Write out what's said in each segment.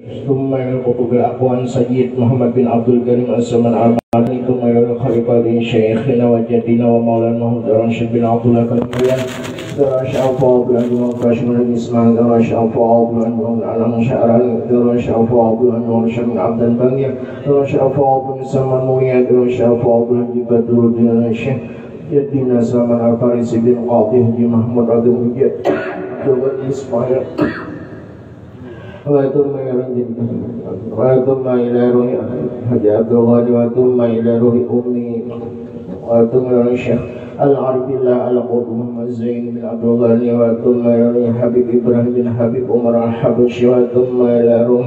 ثم إلى القطب الأقوام سيد محمد بن عبد الكريم الزمن العماني ثم إلى الخليفة شيخنا وجدنا ومولانا محمد راشد بن عبد الله كالمولى درش أوفاء بأنه كاشم الإسلام درش أوفاء بأنه علم شعر درش أوفاء بأنه شم عبد البنية درش أوفاء بن سلمان مويا درش أوفاء بن بدر الدين الشيخ جدنا سلمان الفارسي بن قاضي محمد عبد المجيد جواد إسماعيل وثم إلى روح حج عبد الغني وثم إلى روح أمي وثم إلى الشيخ العربي الله القطب محمد زين بن عبد الغني وثم إلى روح حبيب إبراهيم بن حبيب عمر الحبشي وثم إلى روح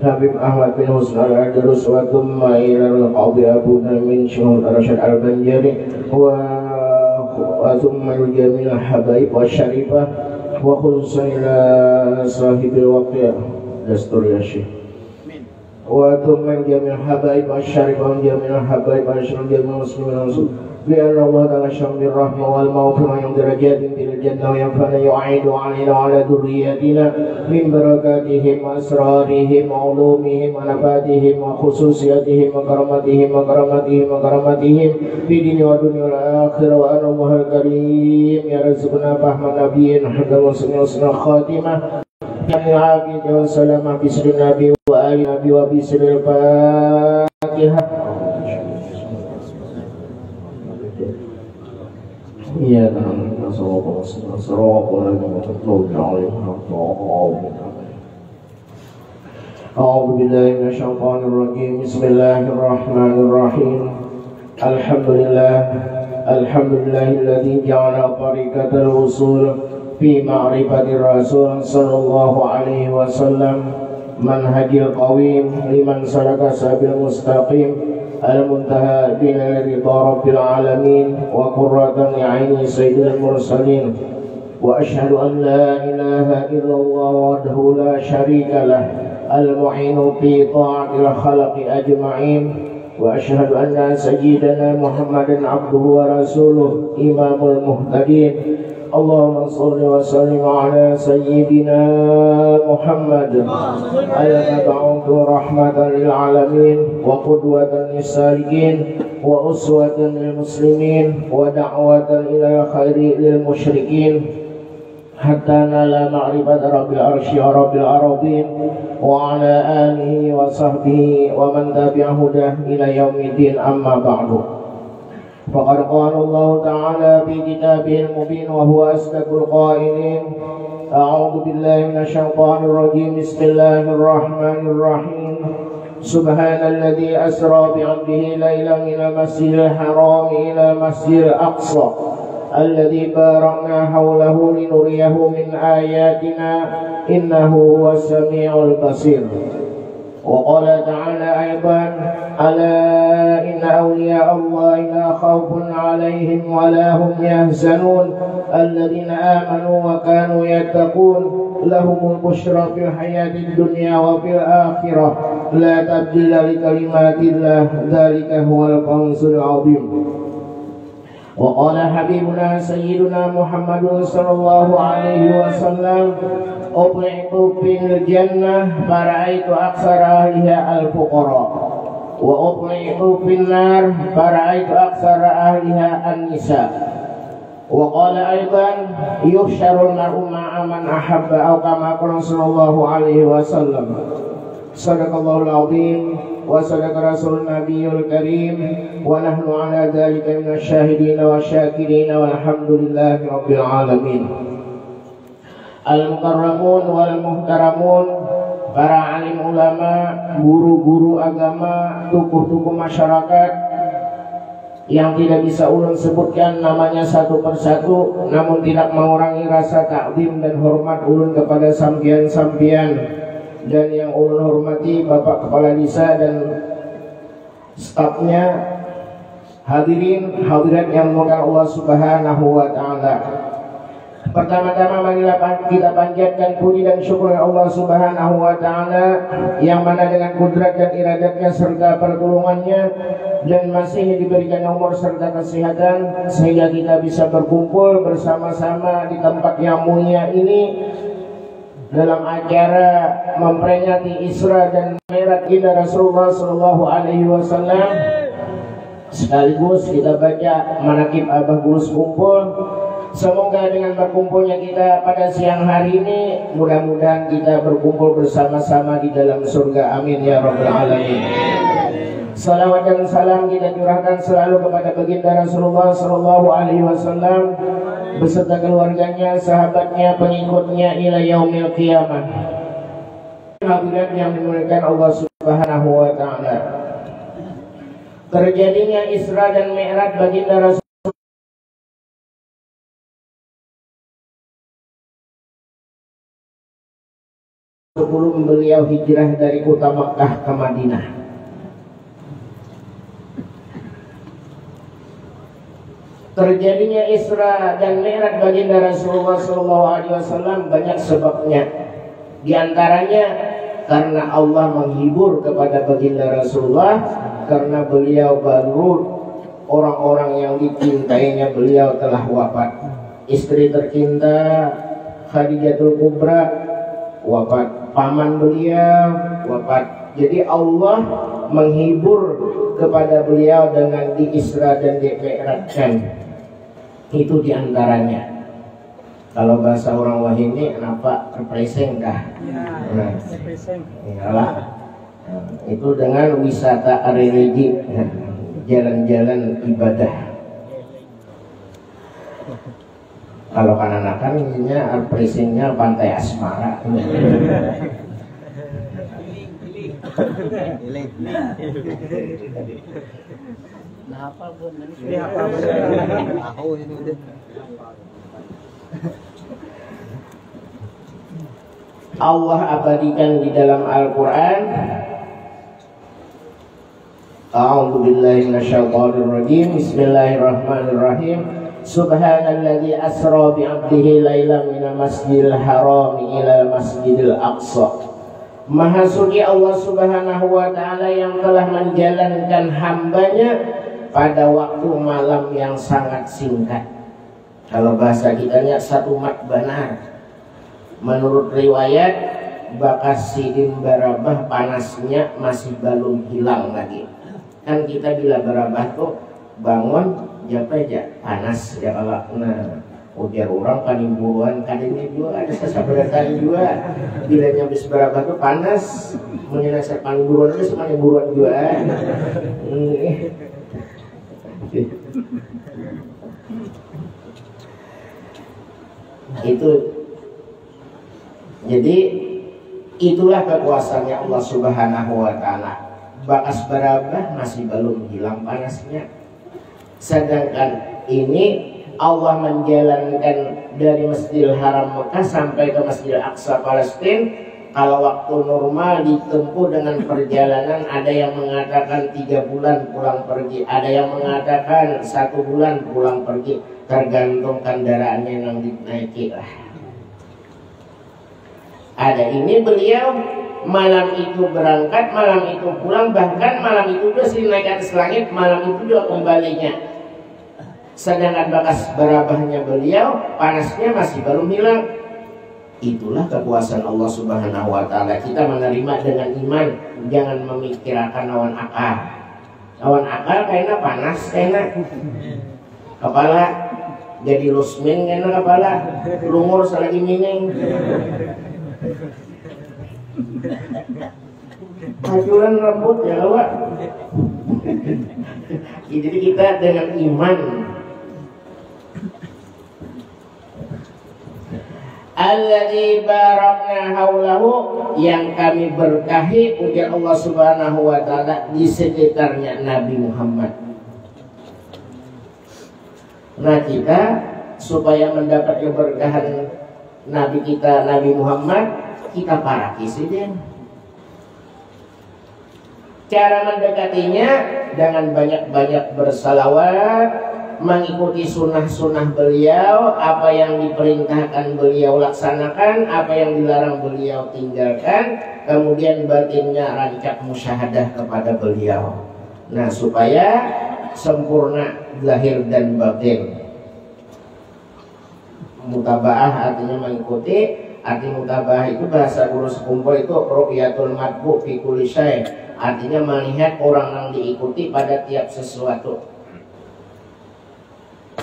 حبيب أحمد بن حسن الأندلس وثم إلى روح قاضي أبو من شهود رشد البنجري وثم الجميع الحبايب والشريفة وخصوصا إلى صاحب الوقيع دستور يا شيخ وثم جميع الحبايب الشريفة وجميع الحبايب الشريف جميع المسلمين والمسلمين بأن الله تعالى شمل الرحمة والمغفرة ويوم درجات في الجنة وينفعنا يعيد علينا وعلى ذريتنا من بركاتهم وأسرارهم وعلومهم ونفاتهم وخصوصياتهم وكرامتهم في دين ودنيا والآخرة وأن الله الكريم يرزقنا فهم نبينا حتى وصلنا الخاتمة بالعافية والسلامة بسر النبي وآل النبي وبسر الفاتحة. Iya, أعوذ بالله من الشيطان الرجيم بسم الله الرحمن الرحيم الحمد لله الذي جعل طريقة الوصول في معرفة الرسول صلى الله عليه وسلم منهج القويم لمن سلك سبيل المستقيم المنتهى إلى رضا رب العالمين وقرة لعين سيد المرسلين وأشهد أن لا إله إلا الله وحده لا شريك له المعين في طاعة الخلق أجمعين وأشهد أن سيدنا محمدا عبده ورسوله إمام المهتدين اللهم صل وسلم على سيدنا محمد المبعوث رحمة للعالمين وقدوة للسالكين وأسوة للمسلمين ودعوة إلى الخير للمشركين حتى نال معرفة رب العرش ورب الأراضين وعلى آله وصحبه ومن تبع هداه إلى يوم الدين أما بعد فقد قال الله تعالى في كتابه المبين وهو أصدق القائلين أعوذ بالله من الشيطان الرجيم بسم الله الرحمن الرحيم سبحان الذي أسرى بعبده ليلا من المسجد الحرام إلى المسجد الأقصى الذي باركنا حوله لنريه من آياتنا إنه هو السميع البصير وقال تعالى أيضا ألا إن أولياء الله لا خوف عليهم ولا هم يحزنون الذين آمنوا وكانوا يتقون لهم البشرى في الحياة الدنيا وفي الآخرة لا تبديل لكلمات الله ذلك هو الفوز العظيم وقال حبيبنا سيدنا محمد صلى الله عليه وسلم أطعت في الجنة فرأيت أكثر أهلها الفقراء وأطعت في النار فرأيت أكثر أهلها النساء وقال أيضا يحشر المرء مع من أحب أو كما قال صلى الله عليه وسلم صدق الله العظيم وصدق رسول النبي الكريم ونحن على ذلك من الشاهدين والشاكرين والحمد لله رب العالمين. Al-mukarramun wal muhtaramun, para alim ulama, guru-guru agama, tokoh-tokoh masyarakat yang tidak bisa ulun sebutkan namanya satu persatu, namun tidak mengurangi rasa takzim dan hormat ulun kepada sampian-sampian dan yang ulun hormati Bapak Kepala Desa dan stafnya, hadirin hadirat yang dimuliakan Allah Subhanahu wa taala. Pertama-tama marilah kita panjatkan puji dan syukur Allah Subhanahu wa taala yang mana dengan kudrat dan iradatnya serta pertolongannya dan masih diberikan umur serta kesehatan sehingga kita bisa berkumpul bersama-sama di tempat yang mulia ini dalam acara memperingati Isra dan Mi'raj kita Rasulullah Shallallahu Alaihi Wasallam. Sekaligus kita baca manaqib Abah Gurus kumpul. Semoga dengan berkumpulnya kita pada siang hari ini, mudah-mudahan kita berkumpul bersama-sama di dalam surga. Amin ya rabbal alamin. Salawat dan salam kita curahkan selalu kepada baginda Rasulullah Shallallahu Alaihi Wasallam beserta keluarganya, sahabatnya, pengikutnya ila yaumil qiyamah. Hadirat yang dimuliakan Allah Subhanahu wa taala. Terjadinya Isra dan Mi'raj baginda Rasul sebelum beliau hijrah dari kota Makkah ke Madinah. Terjadinya Isra dan Mi'raj baginda Rasulullah SAW banyak sebabnya. Di antaranya karena Allah menghibur kepada baginda Rasulullah, karena beliau baru orang-orang yang dicintainya beliau telah wafat. Istri tercinta Khadijatul Kubra wafat, paman beliau wafat. Jadi Allah menghibur kepada beliau dengan di Isra dan di Mi'rajkan. Itu diantaranya. Kalau bahasa orang Wahini kenapa represing dah? Nah, iyalah. Itu dengan wisata religi, jalan-jalan ibadah. Kalau kanak-kanak ininya represingnya Pantai Asmara. Allah abadikan di dalam Al-Quran. A'udzu billahi minasyaitonir rajim. Bismillahirrahmanirrahim. Subhanalladzi asra bi 'abdihi lailan minal masjidil haram ila masjidil aqsa. Maha suci Allah Subhanahu wa taala yang telah menjalankan hambanya pada waktu malam yang sangat singkat. Kalau bahasa kitanya satu mat banar. Menurut riwayat bakas sidin barabah panasnya masih belum hilang lagi. Kan kita bila barabah tuh bangun aja panas ya kalau ujar orang panimburuan kadinya juga ada sasaberatan juga. Bila nyampe barabah tuh panas menyenasar panimburuan itu panimburuan juga. Itu jadi itulah kekuasaannya Allah Subhanahu wa taala. Bakas barabah masih belum hilang panasnya. Sedangkan ini Allah menjalankan dari Masjidil Haram Mekah sampai ke Masjidil Aqsa Palestina. Kalau waktu normal ditempuh dengan perjalanan, ada yang mengatakan 3 bulan pulang pergi, ada yang mengatakan 1 bulan pulang pergi, tergantung kendaraannya yang dinaiki lah. Ada ini beliau malam itu berangkat, malam itu pulang, bahkan malam itu juga sering naik atas langit, malam itu juga kembalinya. Sedangkan bakas barabahnya beliau panasnya masih belum hilang. Itulah kekuasaan Allah Subhanahu wa taala. Kita menerima dengan iman, jangan memikirkan lawan akal. Lawan akal kayaknya panas, kayaknya kepala jadi lusmin, kayaknya kepala lumur selagi mining. Hajuran rambut ya Pak. Jadi kita dengan iman. Alladzi barakna haulahu, yang kami berkahi, ujar Allah Subhanahu wa taala, di sekitarnya Nabi Muhammad. Nah, kita supaya mendapat keberkahan Nabi kita, Nabi Muhammad, kita paraki saja. Cara mendekatinya dengan banyak-banyak bersalawat, mengikuti sunnah-sunnah beliau, apa yang diperintahkan beliau laksanakan, apa yang dilarang beliau tinggalkan, kemudian batinnya rancak musyahadah kepada beliau. Nah, supaya sempurna zahir dan batin. Mutabaah artinya mengikuti, Arti mutabah itu bahasa guru sekumpul itu ru'yatul matbu fi kulli syai', artinya melihat orang yang diikuti pada tiap sesuatu.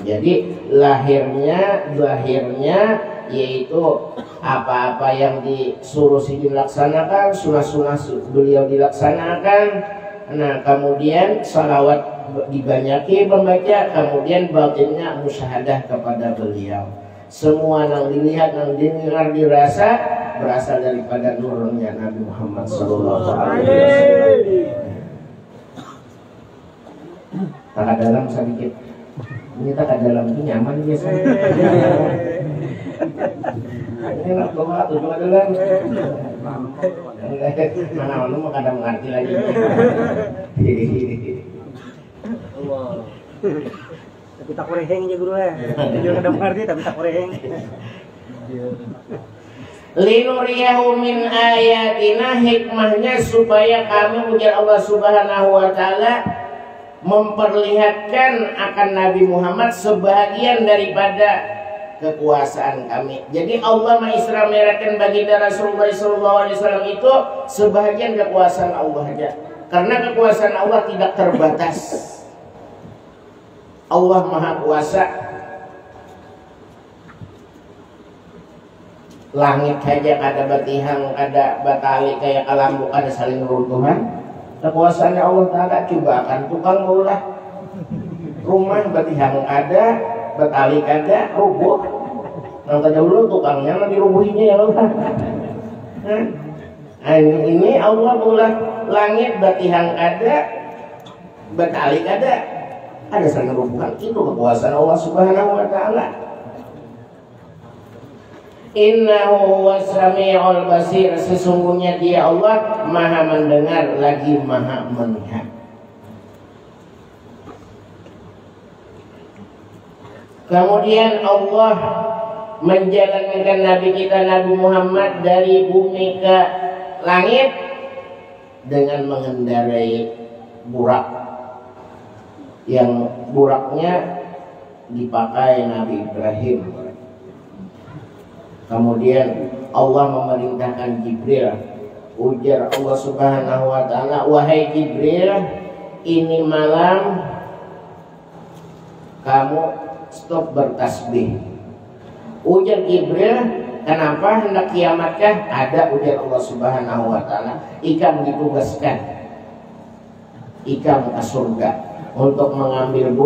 Jadi lahirnya yaitu apa-apa yang disuruh dilaksanakan, sunah-sunah beliau dilaksanakan. Nah kemudian salawat dibanyaki membaca, kemudian batinnya musyahadah kepada beliau. Semua yang dilihat, yang didengar, dirasa berasal daripada nurnya Nabi Muhammad sallallahu alaihi wasallam. Tak dalam sedikit. Ini tak dalam itu nyaman biasanya. Ini nak bawa tujuh dalam. Mana mau kadang mengerti lagi. Tapi tak kureheng aja guru ya. Dia kadang mengerti tapi tak kureheng. Linuriyahu min ayatina, hikmahnya supaya kami ujar Allah Subhanahu wa taala memperlihatkan akan Nabi Muhammad sebahagian daripada kekuasaan kami. Jadi Allah mengisramirakan baginda Rasulullah SAW itu sebahagian kekuasaan Allah saja. Karena kekuasaan Allah tidak terbatas. Allah Maha Kuasa. Langit saja ada batihang, ada batali kayak kalambuk, ada saling runtuhan. Kekuasaannya Allah Ta'ala coba akan tukang ulah. Rumah batihang ada, batali ada, rubuh. Yang dahulu tukangnya nanti rubuhinya ya Allah. Nah, ini Allah ulah langit batihang ada, batali ada saling rubuhan. Itu kekuasaan Allah Subhanahu wa taala. Innahu was-sami'ul basir, sesungguhnya Dia Allah Maha mendengar lagi Maha melihat. Kemudian Allah menjalankan Nabi kita Nabi Muhammad dari bumi ke langit dengan mengendarai burak, yang buraknya dipakai Nabi Ibrahim. Kemudian Allah memerintahkan Jibril, ujar Allah Subhanahu wa taala, wahai Jibril, ini malam kamu stop bertasbih. Ujar Jibril, kenapa hendak kiamatkah? Ada, ujar Allah Subhanahu wa taala, ikam ditugaskan, ikam ke surga untuk mengambil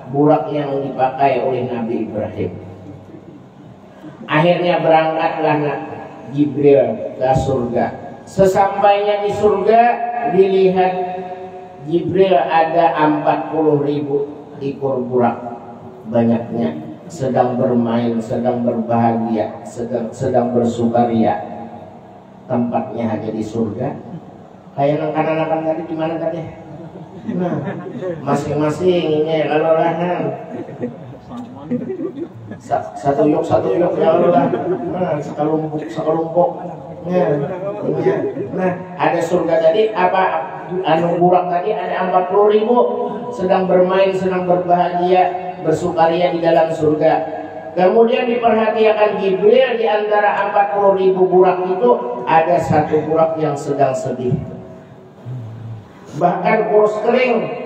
burak yang dipakai oleh Nabi Ibrahim. Akhirnya berangkatlah Jibril ke surga. Sesampainya di surga, dilihat Jibril ada 40.000 ekor burak banyaknya, sedang bermain, sedang berbahagia, sedang bersukaria. Tempatnya hanya di surga. Kayak anak-anak tadi di mana tadi? Nah, masing-masing ini lelolahan. Satu yuk ya Allah. Nah, sekalumpuk. Nah, ada surga tadi apa anu burak tadi ada 40.000 sedang bermain, sedang berbahagia, bersukaria di dalam surga. Kemudian diperhatikan Jibril, di antara 40.000 burak itu ada satu burak yang sedang sedih. Bahkan kurus kering.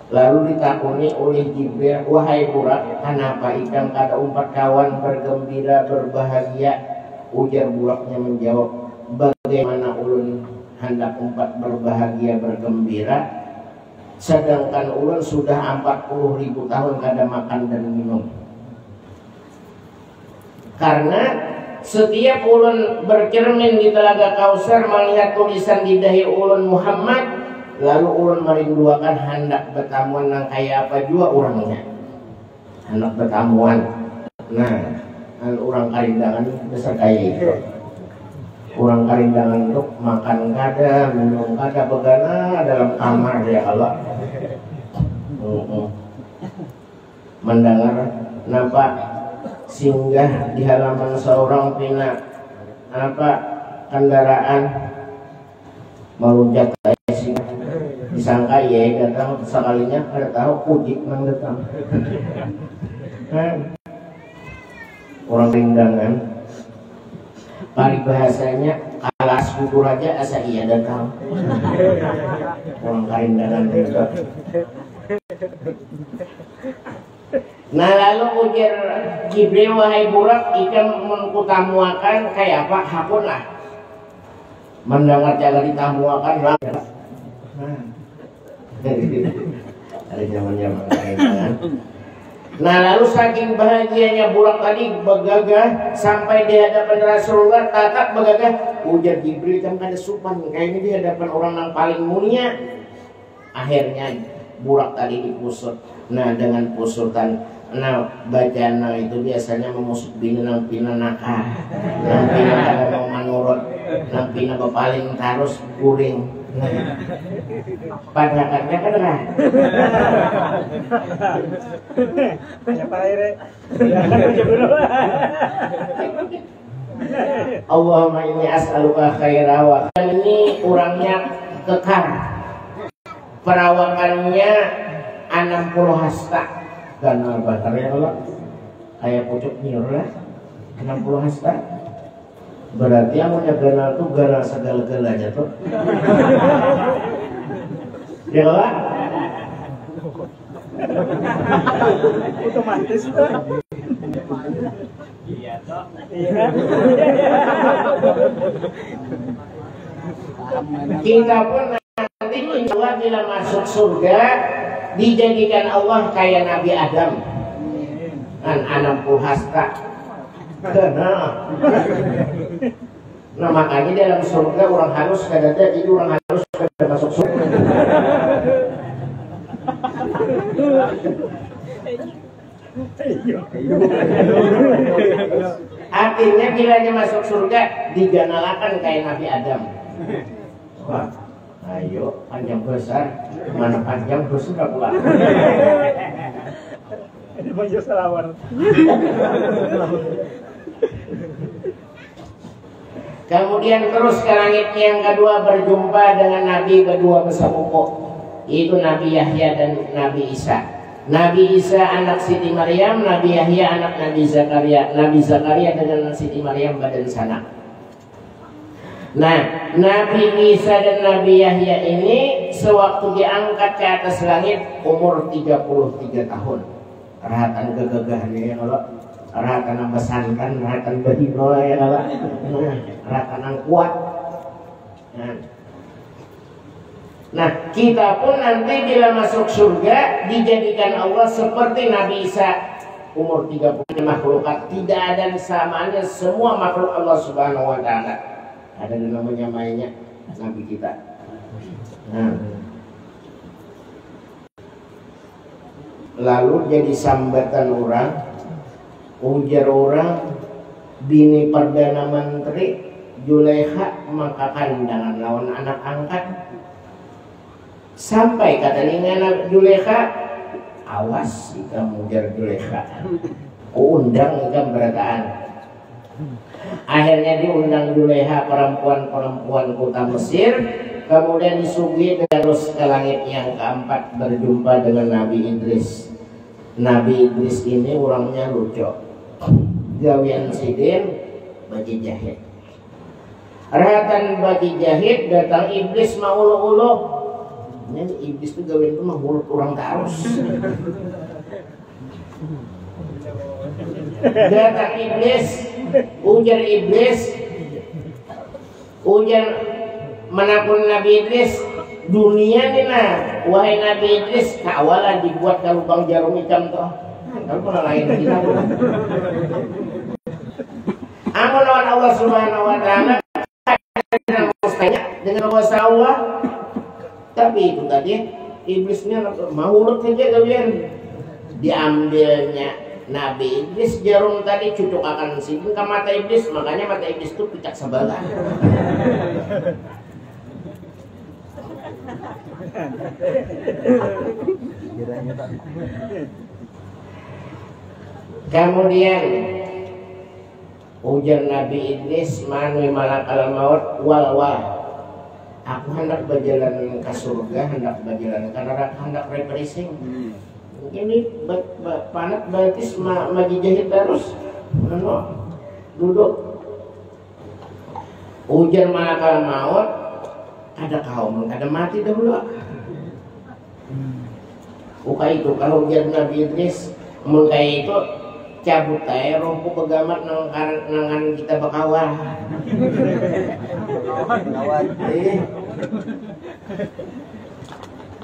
Lalu ditakuni oleh Jibril, wahai burak, kenapa ikam kada umpat kawan bergembira, berbahagia? Ujar buraknya menjawab, bagaimana ulun hendak umpat berbahagia, bergembira, sedangkan ulun sudah 40.000 tahun kada makan dan minum. Karena setiap ulun bercermin di Telaga Kausar melihat tulisan di dahi ulun Muhammad, lalu ulun merinduakan hendak bertamuan yang kayak apa juga orangnya, hendak bertamuan. Nah, orang karindangan besar kayak itu. Orang karindangan itu makan kada, minum kada, begana dalam kamar ya Allah. Mendengar nampak singgah di halaman seorang pina apa kendaraan melunjak disangka ya datang sekalinya ada tahu ujik mang datang. orang rindangan. Paribahasanya alas kubur aja asa iya datang. Orang karindangan juga. Nah lalu ujar Jibril, wahai Burak, ikam mengkutamuakan kayak apa? Hakun lah. Mendengar jalan ditamuakan lah. Ada zaman-zaman karindangan. Nah lalu saking bahagianya Burak tadi begagah sampai di hadapan Rasulullah, tatap begagah. Ujar Jibril kan pada supan, kayaknya di hadapan orang yang paling mulia. Akhirnya Burak tadi dipusut. Nah dengan pusutan, nah bacana itu biasanya memusut bina nang pina nakah, nang pina kalau mau manurut, nang pina paling tarus kuring. Padakannya kan lah. Siapa air? Allahumma inni as'aluka khaira wa ini orangnya kekar. Perawakannya 60 hasta. Ganal batarnya kalau kayak pucuk nyur lah 60 hasta. Berarti yang punya ganal tuh ganal segala-galanya tuh. Ya lah. Otomatis tuh. Iya toh. Iya. Kita pun nanti insya bila masuk surga dijadikan Allah kayak Nabi Adam kan 60 hasta. Nah makanya dalam surga orang harus kadang jadi orang harus kada masuk surga. Artinya bilanya masuk surga diganalakan kayak Nabi Adam. Wah, ayo panjang besar, mana panjang besar pula. Ini banyak selawar. Kemudian terus ke langit yang kedua berjumpa dengan Nabi kedua besamuku, itu Nabi Yahya dan Nabi Isa. Nabi Isa anak Siti Maryam, Nabi Yahya anak Nabi Zakaria. Nabi Zakaria dengan Siti Maryam badan sana. Nah, Nabi Isa dan Nabi Yahya ini sewaktu diangkat ke atas langit umur 33 tahun. Rahatan kegagahannya ya kalau rahatan yang besankan, rahatan bahino ya kalau rahatan yang kuat. Nah, kita pun nanti bila masuk surga dijadikan Allah seperti Nabi Isa umur 30 makhlukat, tidak ada samaannya, semua makhluk Allah Subhanahu wa taala. Ada namanya mainnya Nabi kita. Lalu jadi sambatan orang, ujar orang, bini Perdana Menteri Juleha maka kandangan lawan anak angkat. Sampai kata anak Juleha, awas jika mujar Juleha, undang jika berataan. Akhirnya diundang Juleha perempuan-perempuan kota Mesir, kemudian disuguhi terus ke langit yang keempat berjumpa dengan Nabi Idris. Nabi Idris ini orangnya lucu, gawian sidin bagi jahit. Rahatan bagi jahit datang iblis mau ulu-ulu. Ini iblis itu gawian itu mah mulut orang tarus. Datang iblis, ujar iblis, ujar manapun Nabi Idris, dunia nih nah, wahai Nabi Idris, kawalan dibuat ke lubang jarum hitam toh. Kalau pernah lain kita pun. Amun lawan Allah Subhanahu wa taala mustahil dengan kuasa Allah. Tapi itu tadi iblisnya mau urut saja gawian. Diambilnya Nabi Idris jarum tadi cucuk akan sidin ke mata iblis, makanya mata iblis itu picak sebelah. Kemudian ujar Nabi Idris, manwi malakal maut wal. Aku hendak berjalan ke surga, hendak berjalan ke neraka, hendak refreshing. Ini panat batis magi jahit terus Duduk. Ujar malakal maut, ada kaum, ada mati dahulu. Uka itu kalau ujar Nabi Idris, mun kayak itu cabut aja rompu begamat nangan kita bakawan.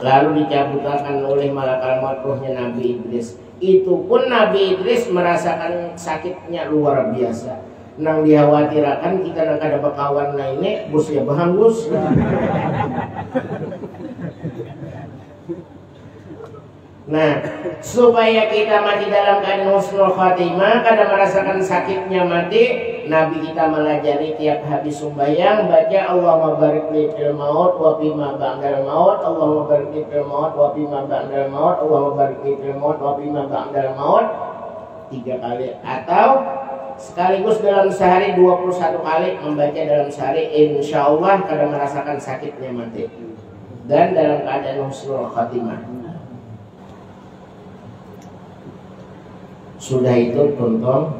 Lalu dicabutakan oleh malakal maut ruhnya Nabi Idris. Itu pun Nabi Idris merasakan sakitnya luar biasa. Nang dikhawatirkan kita nang kada bakawan lainnya, bus ya bahangus. Nah, supaya kita mati dalam keadaan husnul khatimah, kada merasakan sakitnya mati, Nabi kita melajari tiap habis sembahyang baca Allahumma barik li fil maut wa fima ba'dal maut, Allahumma barik li fil maut wa fima ba'dal maut, Allahumma barik li fil maut wa fima ba'dal maut 3 kali, atau sekaligus dalam sehari 21 kali membaca dalam sehari, insya Allah kada merasakan sakitnya mati dan dalam keadaan husnul khatimah. Sudah itu tonton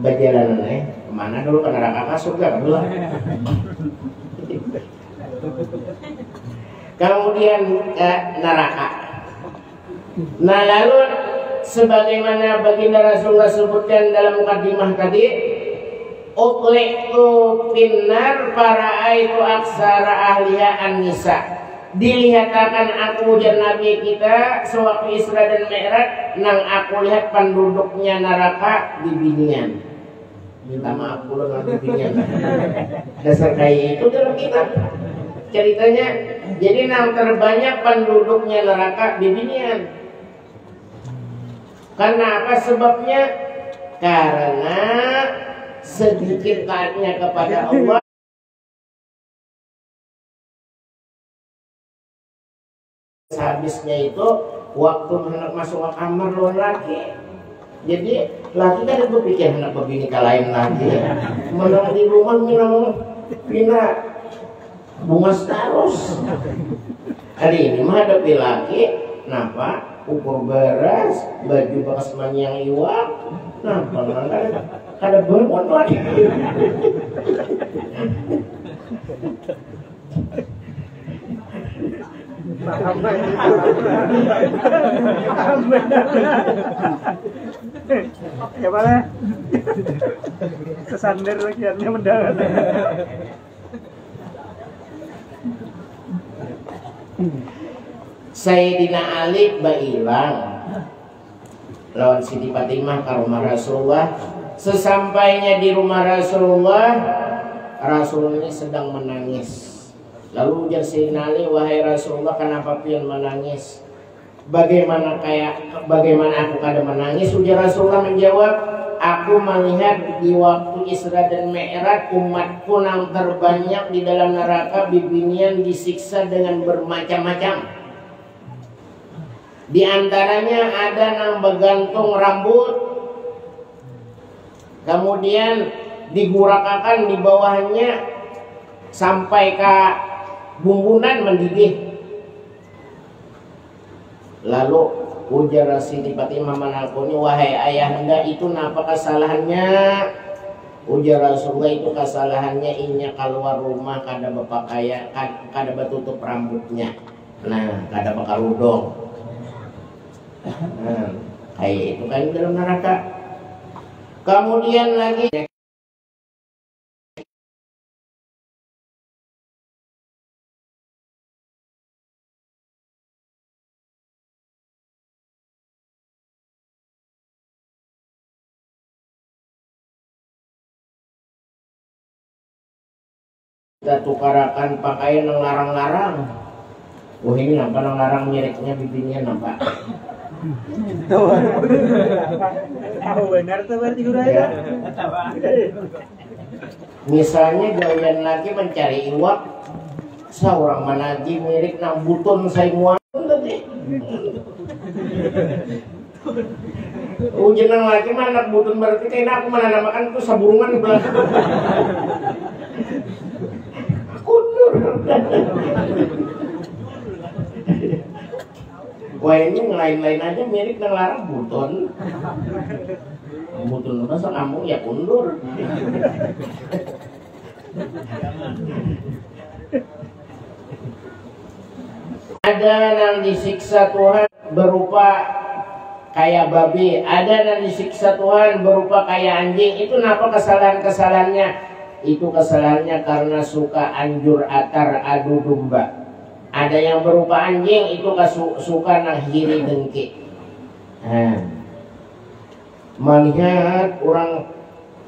berjalan kemana dulu, ke neraka ke surga dulu. Kemudian ke neraka. Nah lalu sebagaimana baginda Rasulullah sebutkan dalam mukadimah tadi, uqliqtu finnar fara'aitu aksara ahliha an-nisa. Dilihatkan aku dan Nabi kita sewaktu Isra dan Mi'raj, nang aku lihat penduduknya neraka di binian. Minta maaf pula nang di binian. Dasar kayak itu dalam kitab ceritanya. Jadi nang terbanyak penduduknya neraka di binian. Karena apa sebabnya? Karena sedikit taatnya kepada Allah. Habisnya itu waktu hendak masuk ke kamar lawan laki. Jadi laki kan itu pikir hendak begini kalahin lagi. Menang di rumah minum pina bunga terus. Hari ini menghadapi laki, napa ukur beras, baju bekas yang iwak, napa kada berbon lagi. Ya boleh. Kesandar bagiannya mendarat. Sayyidina Ali bailang lawan Siti Fatimah ke rumah Rasulullah. Sesampainya di rumah Rasulullah, Rasul ini sedang menangis. Lalu ujar Sayyidina Ali, wahai Rasulullah, kenapa pian menangis? Bagaimana aku kada menangis? Ujar Rasulullah menjawab, aku melihat di waktu Isra dan Mi'raj umatku yang terbanyak di dalam neraka bibinian disiksa dengan bermacam-macam. Di antaranya ada yang bergantung rambut, kemudian digurakakan di bawahnya sampai ke bumbunan mendidih. Lalu ujar Siti Fatimah menakuni, wahai ayahanda, itu apa kesalahannya? Ujar Rasulullah, itu kesalahannya inya keluar rumah kada berpakaian, kada bertutup rambutnya. Nah, kada berkerudung. Nah, kayak itu kan dalam neraka. Kemudian lagi kita tukarakan pakaian yang larang-larang. Oh ini nampak yang larang mireknya bibinya nampak. Tahu benar tuh berarti guraya. Misalnya gawian lagi mencari iwak, seorang manaji mirip nang butun saimua tadi. Ujian lagi mana butun berarti kayaknya aku menanamakan itu saburungan di belakang. Kundur. Wah ini lain-lain aja mirip nang larang butun. Betul masa kamu ya undur. Ada yang disiksa Tuhan berupa kayak babi, ada yang disiksa Tuhan berupa kayak anjing. Itu kenapa kesalahannya? Itu kesalahannya karena suka anjur atar adu domba. Ada yang berupa anjing itu suka nakhiri dengki. Melihat orang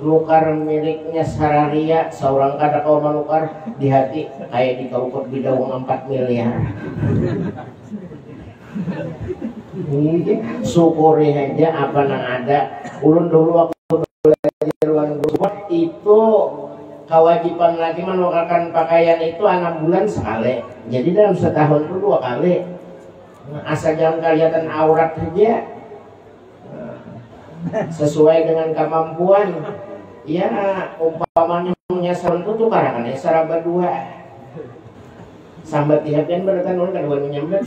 nukar miliknya sararia, seorang kada kau menukar di hati kayak di kaukot bidawang 4 miliar. Syukuri aja apa nang ada. Ulun dulu waktu belajar itu kewajiban lagi menukarkan pakaian itu 6 bulan sekali. Jadi dalam setahun itu 2 kali. Asal jangan kelihatan aurat saja. Sesuai dengan kemampuan. Ya umpamanya sarung itu tuh karangan ya saraba 2. Sambat dihapian berarti nol kedua menyambat.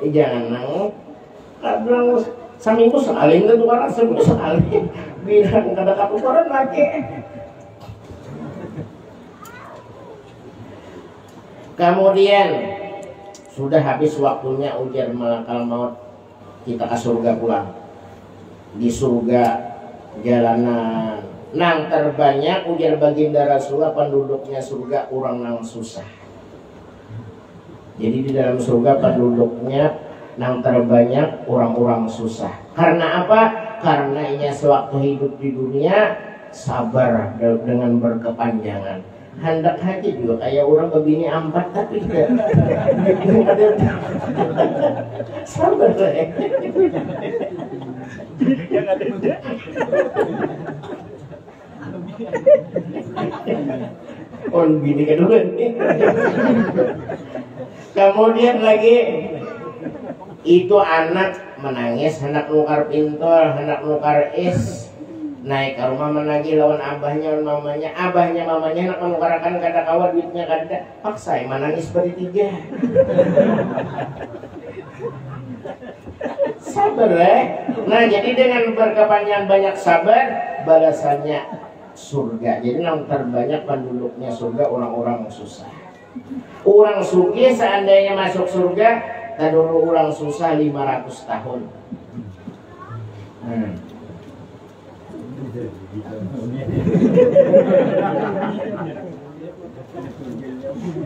Jangan nang. Kadang seminggu sekali itu tukaran seminggu sekali. Bilang kada katukaran lagi. Kemudian sudah habis waktunya ujar malakal maut, kita ke surga pulang. Di surga jalanan nang terbanyak ujar baginda Rasulullah penduduknya surga orang nang susah. Jadi di dalam surga penduduknya nang terbanyak orang-orang susah. Karena apa? Karena ia sewaktu hidup di dunia sabar dengan berkepanjangan. Hendak haji juga kayak orang begini 4 tapi tidak ada sabar yang ada on gini kan dulu nih. Kemudian lagi itu anak menangis, hendak nukar pintol, hendak nukar es. Naik ke rumah menagih lawan abahnya lawan mamanya. Abahnya mamanya nak menukarakan kada kawan duitnya kada. Paksa menangis bertiga. Sabar Nah jadi dengan berkepanjangan banyak sabar balasannya surga. Jadi yang terbanyak penduduknya surga orang-orang susah. Orang sugih seandainya masuk surga, tak dulu orang susah 500 tahun.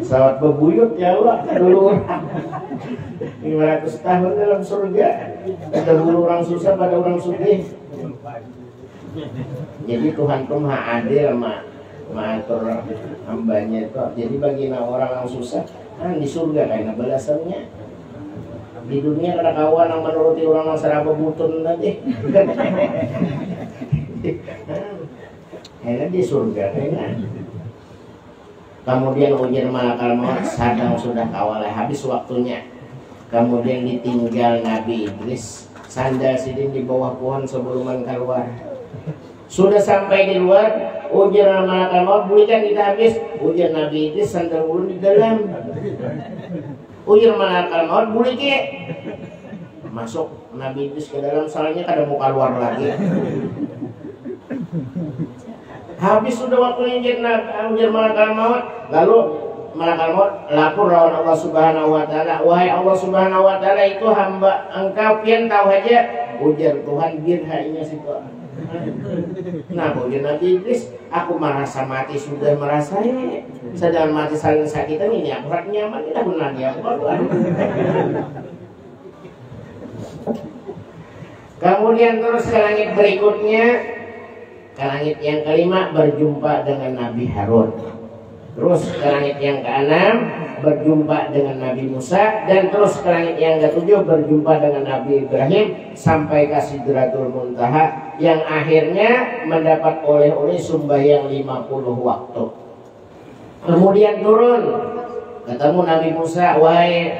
Sawat bebuyut ya Allah dulu 500 tahun dalam surga. Ada dulu orang susah pada orang sugih. Jadi Tuhan tuh maha adil mengatur hambanya itu. Jadi bagi orang yang susah kan di surga karena balasannya. Di dunia ada kawan yang menuruti orang yang seraba butun tadi. Enak di surga enak. Kemudian ujian malakal maut sadang sudah kawalai habis waktunya. Kemudian ditinggal Nabi Idris sandal sidin di bawah pohon sebelum keluar. Sudah sampai di luar ujian malakal maut bulikan kita habis. Ujian Nabi Idris sandal ulun di dalam. Ujian malakal maut bulikan masuk Nabi Idris ke dalam salahnya kada mau keluar lagi. Habis sudah waktunya ujian malakal maut, lalu malakal maut lapor lawan Allah Subhanahu wa taala, wahai Allah Subhanahu wa taala itu hamba engkau pian tahu aja ujar Tuhan birhainya situ. Nah ujian Nabi Idris, aku merasa mati sudah merasa sedang mati saling sakitan ini aku rak nyaman tidak benar ya. Kemudian terus ke langit berikutnya. Ke langit yang kelima berjumpa dengan Nabi Harun. Terus ke langit yang keenam berjumpa dengan Nabi Musa. Dan terus ke langit yang ketujuh berjumpa dengan Nabi Ibrahim. Sampai ke Sidratul Muntaha. Yang akhirnya mendapat oleh-oleh sembahyang 50 waktu. Kemudian turun ketemu Nabi Musa. Wahai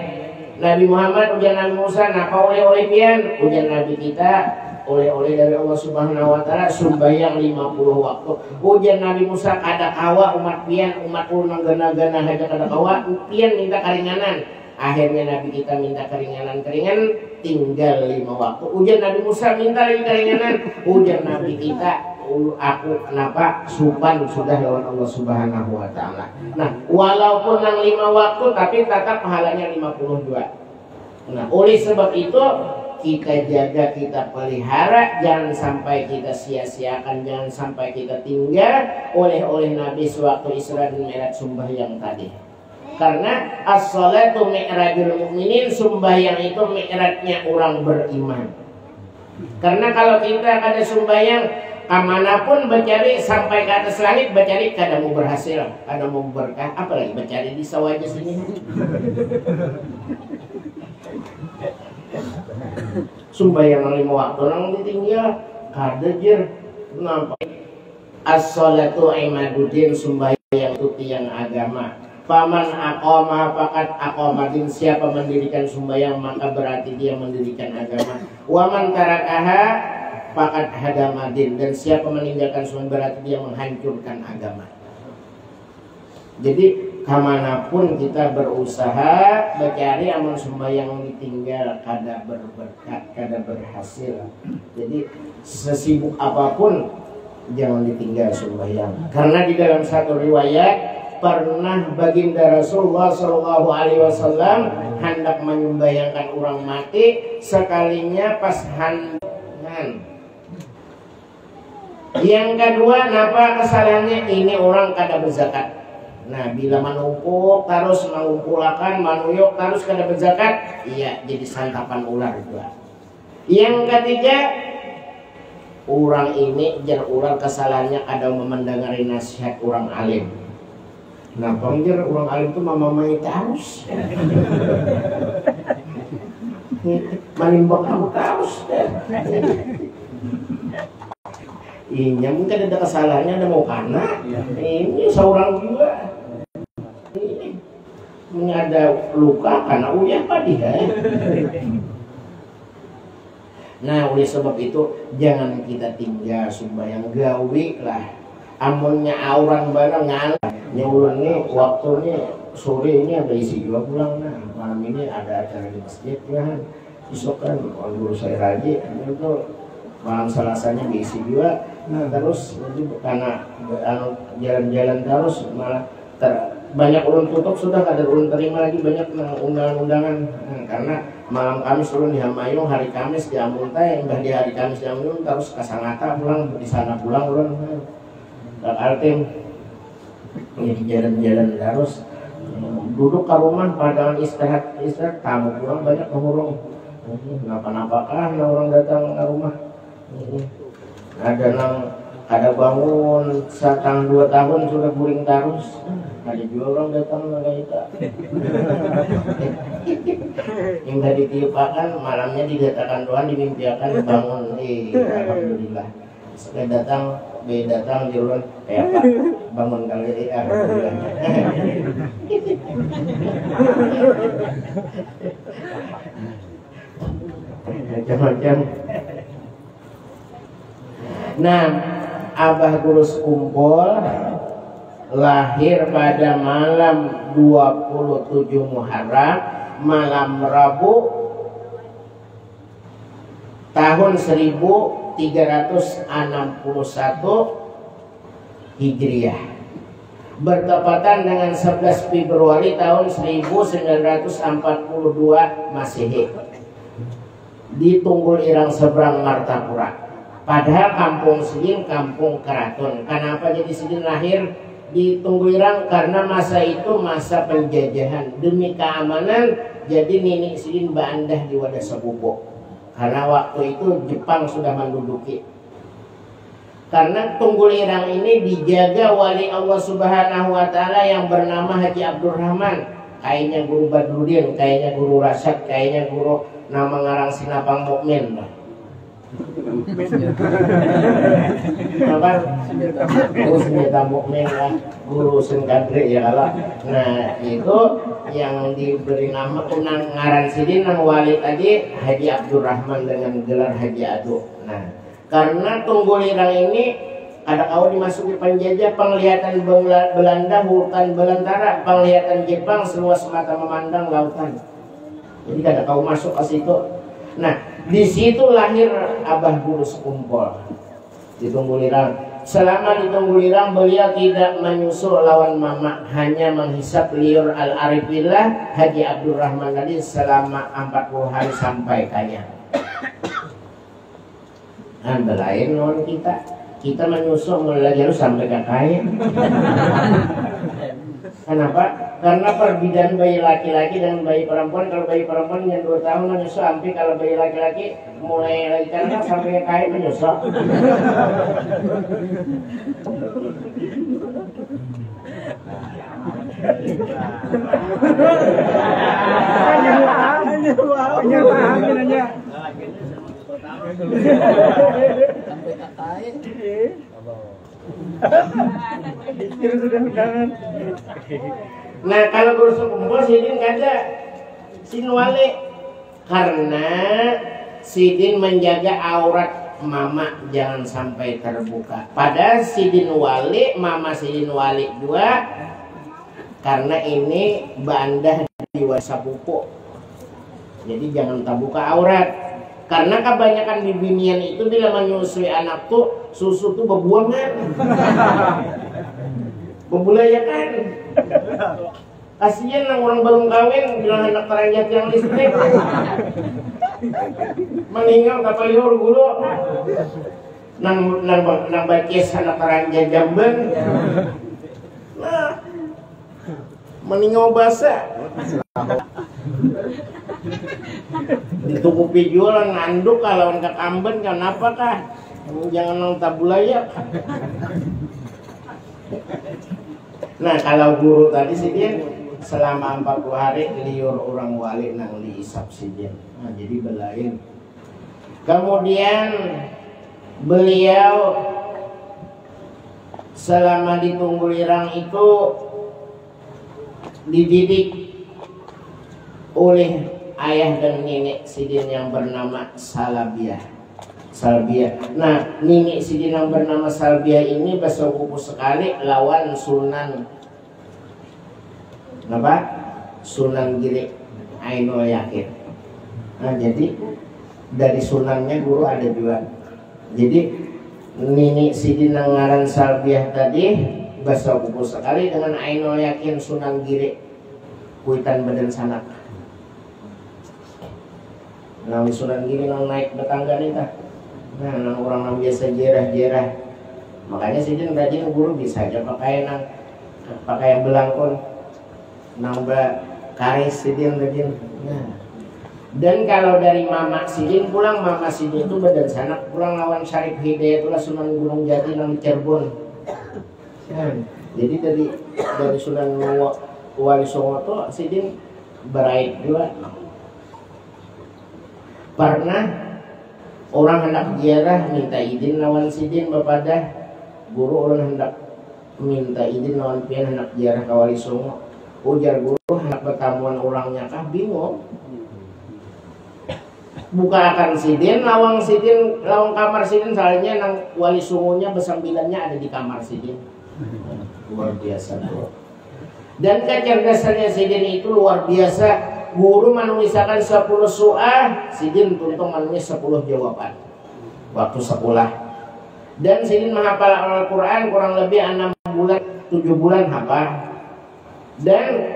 Nabi Muhammad, ujian Nabi Musa, napa oleh-oleh pian? Ujian Nabi kita oleh-oleh dari Allah Subhanahu wa taala sumbayang 50 waktu. Ujian Nabi Musa kada kawa umat pian umat ulun gana-gana haja kada kawa pian minta keringanan. Akhirnya Nabi kita minta keringanan tinggal 5 waktu. Ujian Nabi Musa minta lagi keringanan. Ujian Nabi kita aku kenapa supan sudah lawan Allah Subhanahu wa taala. Nah, walaupun nang 5 waktu tapi tetap pahalanya 52. Nah, oleh sebab itu kita jaga, kita pelihara, jangan sampai kita sia-siakan, jangan sampai kita tinggal oleh Nabi sewaktu Isra dan Mi'raj sembahyang tadi. Karena as-salatu mi'rajul mu'minin, sembahyang itu mi'rajnya orang beriman. Karena kalau kita kada sembahyang, kemanapun bercari sampai ke atas langit bercari kada mau berhasil, kada mau berkah, apalagi bercari di sawah aja sini. Sembahyang 5 waktu nang ditinggal kada jer nampak. As-salatu imaduddin, sembahyang itu tiang agama. Paman aqama faqad aqamatin, siapa mendirikan sembahyang maka berarti dia mendirikan agama. Waman tarakaha faqad hadamadin, dan siapa meninggalkan sembahyang berarti dia menghancurkan agama. Jadi kemanapun kita berusaha mencari amal sembahyang ditinggal kada berberkat, kada berhasil. Jadi sesibuk apapun jangan ditinggal sembahyang. Karena di dalam satu riwayat pernah baginda Rasulullah Shallallahu Alaihi Wasallam hendak menyembahyangkan orang mati, sekalinya pas handan. Yang kedua, napa kesalahannya? Ini orang kada berzakat. Nah, bila menumpuk terus mengumpulkan, manuyuk terus kada berzakat, iya jadi santapan ular juga. Yang ketiga, orang ini jar ular kesalahannya ada memendengari nasihat orang alim. Nah, pangjar orang alim itu mamamai terus. Manimbang kamu terus. Iya, mungkin ada kesalahannya, ada mau kana. Ini seorang juga. Ini ada luka karena uyah padi ya. Nah, oleh sebab itu jangan kita tinggal sembahyang gawe lah. Amunnya orang barang ngalah. Nyulunnya waktunya sore ini ada isi juga pulang. Nah, malam ini ada acara di masjid kan. Besok kan guru saya raji itu malam Selasanya diisi juga. Nah, terus jadi karena jalan-jalan terus malah banyak ulun tutup sudah kada ulun terima lagi banyak undangan-undangan. Karena malam Kamis ulun di Hamayung, hari Kamis di Amuntai, mbah di hari Kamis di Hamayung terus ke Sangatta pulang, di sana pulang ulun ke Altim. Jadi jalan-jalan terus duduk ke rumah padahal istirahat tamu pulang banyak kehurung. Kenapa-napakah orang datang ke rumah. Ada nang ada bangun 1-2 tahun sudah guring terus. Ada juga orang datang kayak kita. Yang tadi ditiupakan malamnya didatakan doang dimimpiakan bangun. Alhamdulillah. Sekali datang di rumah kayak apa bangun kali alhamdulillah. Macam-macam. Nah, Abah Gurus kumpul lahir pada malam 27 Muharram, malam Rabu tahun 1361 Hijriah, bertepatan dengan 11 Februari tahun 1942 Masehi di Tunggul Irang seberang Martapura. Padahal kampung Sidin kampung keraton. Kenapa jadi Sidin lahir di Tunggul Irang? Karena masa itu masa penjajahan. Demi keamanan jadi Nini Sidin bandah di Wadasabubo. Karena waktu itu Jepang sudah menduduki. Karena Tunggul Irang ini dijaga wali Allah Subhanahu wa taala yang bernama Haji Abdurrahman. Kayaknya guru Badrudin, kayaknya guru Rasyad, kayaknya guru nama ngarang Sinapang Mukmin. Apa? Guru Senjata Mukmin lah, guru Senkadri ya kalau. Nah itu yang diberi nama kunang ngaran sidin nama wali tadi Haji Abdurrahman dengan gelar Haji Adu. Nah, karena Tunggulirang ini ada kau dimasuki penjajah, penglihatan Belanda, hutan belantara, penglihatan Jepang, seluas mata memandang lautan. Jadi ada kau masuk ke situ. Nah, di situ lahir Abah Guru Sekumpul di Tunggulirang. Selama di Tunggulirang beliau tidak menyusul lawan mama, hanya menghisap liur al-arifillah Haji Abdurrahman tadi selama 40 hari sampai kaya. Nah, belain non kita menyusul mulai harus sampai kaya. Kenapa? Karena perbedaan bayi laki-laki dan bayi perempuan. Kalau bayi perempuan yang 2 tahun menyusul sampai, kalau bayi laki-laki mulai lagi karena sampai kaya menyusul. Nah, kalau Guru Sekumpul Sidin kada Sinwali, karena Sidin menjaga aurat mama jangan sampai terbuka. Pada Sidin Wali, mama Sidin Wali juga, karena ini bandah di wasapupu, jadi jangan terbuka aurat. Karena kebanyakan bibinian itu bila menyusui anak tuh susu tuh bebuangan, bebulayakan. Kasian nang orang belum kawin bilang anak teranjat yang listrik, meninggal kapal liur gulu, nang bakis anak teranjat jamban, nah meninggal basah. Ditukupi jualan nganduk kalau ke kamben kenapa kah? Jangan nang tabulayak. Nah, kalau guru tadi sih dia selama 40 hari liur orang wali nang diisap sih dia. Nah, jadi belain. Kemudian beliau selama di Tunggulirang itu dididik oleh ayah dan nenek Sidin yang bernama Salbiah. Nah, nenek Sidin yang bernama Salbiah ini bersepupu sekali lawan Sunan apa? Sunan Giri Ainul Yakin. Nah, jadi dari Sunannya guru ada juga. Jadi nenek Sidin yang ngaran Salbiah tadi bersepupu sekali dengan Ainul Yakin Sunan Giri Kuitan Badan Sanak. Nah, Sunan Giri nang naik betangga nih tah. Nah, nang orang nang biasa jerah-jerah. Makanya Sidin rajin guru bisa aja pakai belangkon. Nambah karis Sidin rajin. Nah. Dan kalau dari mama Sidin pulang, mama Sidin itu Badan Sanak pulang lawan Syarif Hidayatullah Sunan Gunung Jati nang Cirebon. Nah, jadi dari Sunan Wali Songo tuh Sidin berait juga. Pernah orang hendak ziarah minta izin lawan Sidin bapada guru, orang hendak minta izin lawan pian hendak ziarah ke Wali Songo. Ujar guru hendak bertamuan orangnya kah bingung. Buka akan Sidin lawang kamar Sidin, soalnya nang Wali Songonya besambilannya ada di kamar Sidin. Luar biasa bro. Dan kecerdasannya Sidin itu luar biasa. Guru menulisakan 10 soal, Sidin tuntung menulis 10 jawaban waktu sekolah. Dan Sidin menghafal Al-Quran kurang lebih 6 bulan 7 bulan hafal. Dan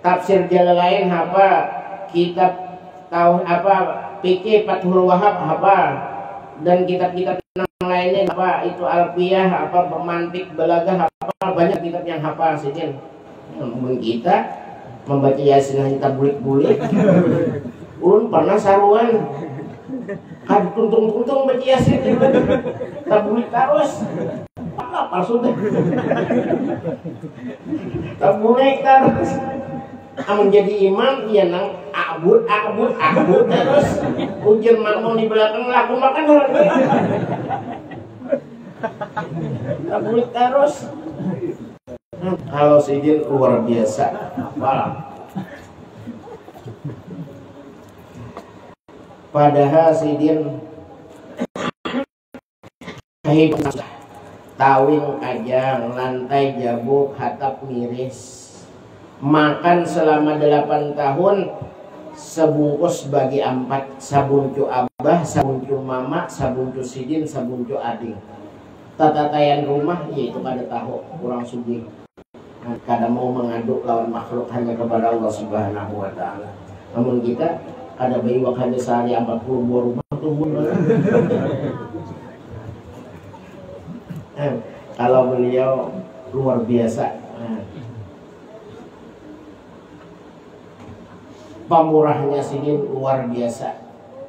tafsir Jalalain hafal, kitab tahu apa fikih Fathul Wahab hafal, dan kitab-kitab yang lainnya apa itu Alfiyah, apa pemantik Balagah hafal, banyak kitab yang hafal Sidin. Namun kita membaca Yasin hanya tabulik-bulik. Ulun pernah saruan kan tuntung-tuntung baca Yasin tabulik terus. Apa maksudnya? Tabulik terus. Menjadi imam dia nang abud terus. Ujian makmum di belakang laku makan orang. Tabulik terus. Kalau Sidin luar biasa, Padahal sidin kehidupan tawing kajang, lantai jabuk, hatap miris. Makan selama 8 tahun sebungkus bagi 4, sabuncu abah, sabuncu mama, sabuncu sidin, sabuncu adik. Tatatayan rumah yaitu kada tahu kurang sugi. Kada mau mengadu lawan makhluk hanya kepada Allah Subhanahu wa taala. Namun kita kada bayi wakanda sehari 40 buah rumah tumbuh. Kalau beliau luar biasa. Pemurahnya sidin luar biasa.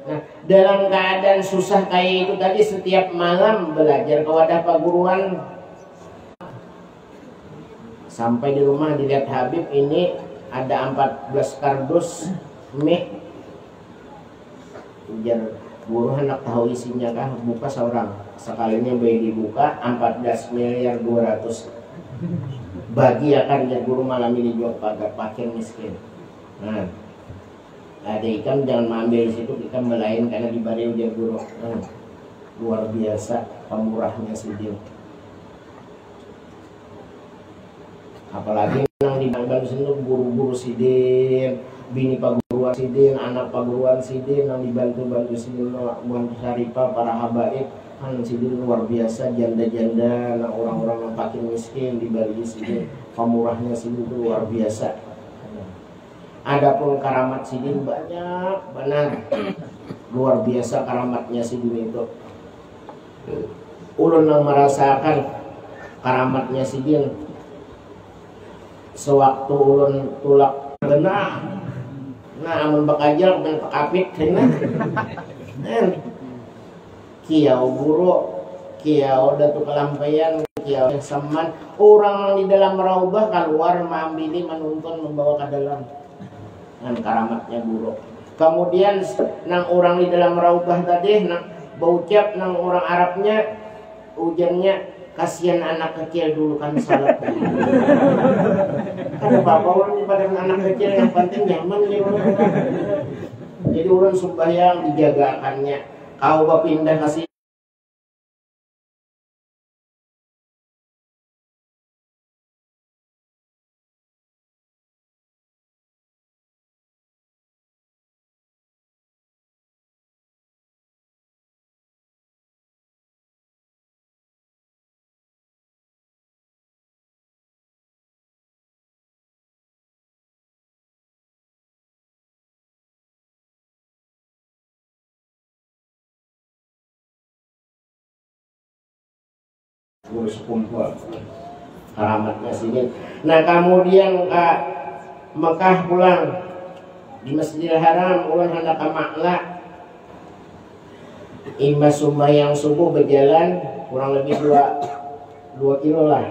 Nah, dalam keadaan susah kayak itu tadi setiap malam belajar ke wadah paguruan. Sampai di rumah dilihat Habib ini ada 14 kardus mie. Ujar guru hendak tahu isinya kah, buka seorang. Sekalinya bayi dibuka 14.200.000.000. Bagi akan jadi guru malam ini jual pagar pakir miskin. Nah, ada ikan jangan mengambil di situ, kita melain karena dibari ujar guru. Luar biasa pemurahnya sidin. Apalagi yang di Bangkal sini guru-guru sidin, bini paguruan sidin, anak paguruan sidin yang dibantu-bantu sidin, bantu syarifah, para habaib kan sidin luar biasa, janda-janda, nah orang-orang yang fakir miskin dibagi sidin, pemurahnya sidin itu luar biasa. Adapun karamat sidin banyak benar, luar biasa karamatnya sidin itu. Ulun yang merasakan karamatnya sidin sewaktu ulun tulak benar. Nah, amun bakajal kemen pakapit kena. Kiau guru, kiau datu kelampaian, kiau seman. Orang di dalam raubah keluar mambili menuntun membawa ke dalam. Dengan karamatnya guru. Kemudian nang orang di dalam raubah tadi nang baucap nang orang Arabnya ujarnya kasihan anak kecil dulu kan salat. Ada bapak orang pada anak kecil yang penting nyaman ya. Jadi orang sembahyang dijagakannya. Kau pindah kasih urus kumpul karamatnya sidin. Nah, kemudian ke Mekah pulang di Masjidil Haram ulun hendak ke Makla. Imbas sembahyang subuh berjalan kurang lebih 2 kilo lah.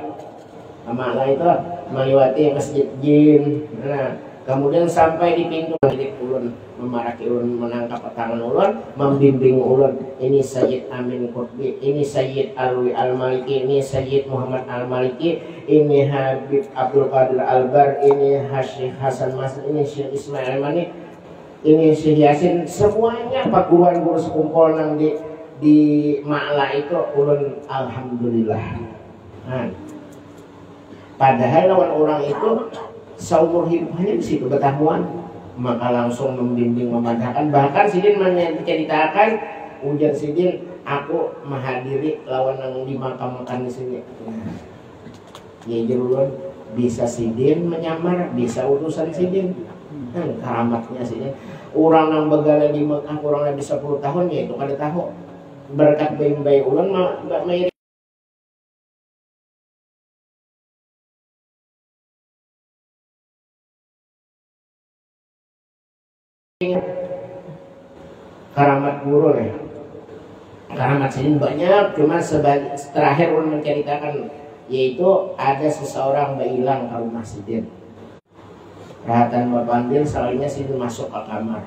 Makla itu melewati Masjid Jin. Nah, kemudian sampai di pintu milik ulun memaraki ulun, menangkap tangan ulun, membimbing ulun. Ini Sayyid Amin Qutbi, ini Sayyid Alwi Al-Maliki, ini Sayyid Muhammad Al-Maliki, ini Habib Abdul Qadir Al-Bar, ini Syekh Hasan Mas, ini Syekh Ismail Mani, ini Syekh Yasin. Semuanya paguruan guru sekumpul nang di Makla itu ulun alhamdulillah. Nah, padahal lawan orang itu seumur hidupnya di situ bertahuan, maka langsung membimbing memadahkan. Bahkan sidin menceritakan ujar sidin, aku menghadiri lawan yang di makam di sini. Ya jerulun bisa sidin menyamar, bisa utusan sidin. Karamatnya sidin. Orang yang begala di Mekah kurang lebih 10 tahun ya itu kada tahu. Berkat bayi-bayi ulun karamat guru nih. Karamat sidin banyak, cuma terakhir ulun menceritakan yaitu ada seseorang hilang ke rumah sidin. Rahatan Bapandir selalunya sidin masuk ke kamar.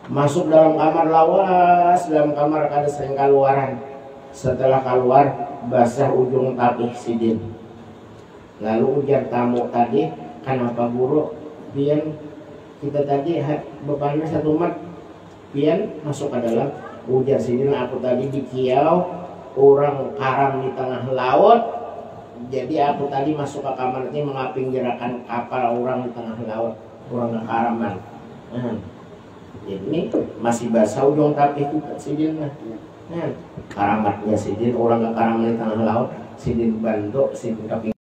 Masuk dalam kamar lawas, dalam kamar kada sering keluaran. Setelah keluar basah ujung tapih sidin. Lalu ujar tamu tadi, kenapa guru? Biar kita tadi bapaknya satu mat pian masuk ke dalam ujar sidin aku tadi di kiau orang karam di tengah laut, jadi aku tadi masuk ke kamar ini mengaping gerakan kapal orang di tengah laut, orang karaman. Jadi ini masih basah ujung tapi itu sidin lah. Karamatnya sidin orang karaman di tengah laut, sidin bantu sidin kaping